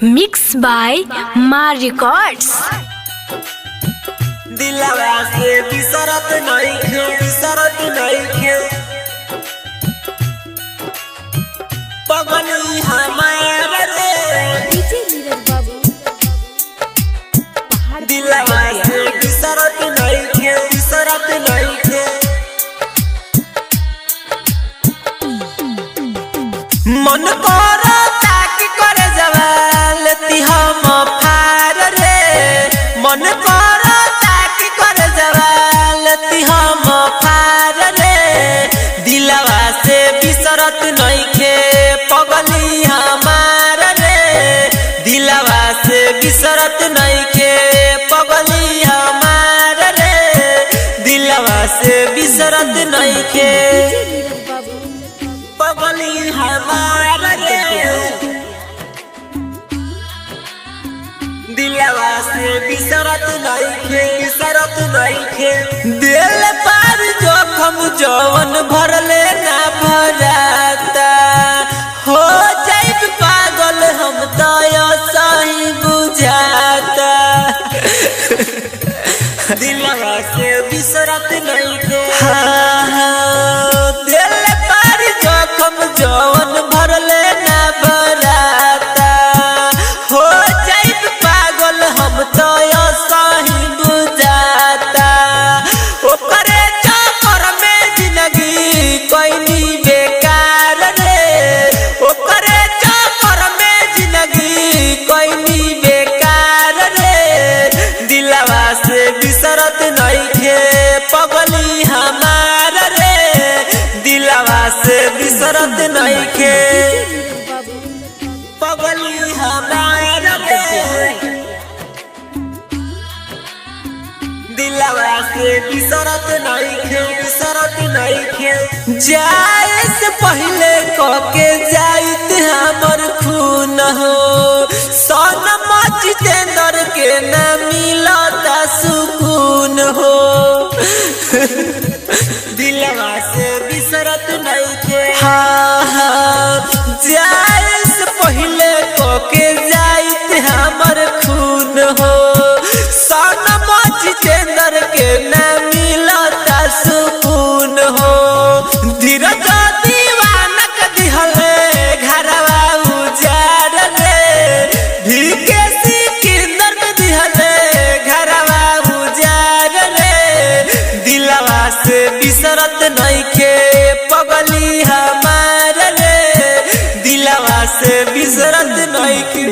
Mix by माँ records. दिलवा से बिसरत नइखे पगली हमार रे। दिलवा से बिसरत नइखे मन करता कि करे जवाल ती हम फार रे। मन करता कि करे जवाल ती हम फार रे। दिलवा से बिसरत नइखे पगली हमार रे। दिलवा से बिसरत नइखे पगली हमार रे। दिलवा से बिसरत नइखे पगली हमार रे। दिलवा से बिसरत नइखे दिल पर जोखम जवन भरले ना भराता। हो जाइब पागल हम तो सही बुझाता। दिलवा से बिसरत नइखे दिल पर जोखम जवन भरले ना भराता। हो जाइब पागल हम तो सही बुझाता। ओकरे चक्कर में जिंदगी कोई बेकार रे। ओकरे चक्कर में जिंदगी कोई बेकार रे। दिलवा से बिसरत नइखे पगली हमार रे। दिलवा से बिसरत नइखे पगली हमार रे। दिलवा से बिसरत नइखे जाए से पहले कके जाइत हमर खून हो। सनम जितेंद्र के न मिलता सुकून हो। दिलवा से बिसरत नइखे जाए से पहले कके जाइत हमर खून हो। सनम जितेंद्र के न मिलता सुकून हो। धीरज दीवानक दिहले घरवा उजाड़ रे। भीके सिकंदर के दिहले घरवा उजाड़ रे। दिलवा से बिसरत नइखे पगली हमार रे। दिलवा से बिसरत नइखे।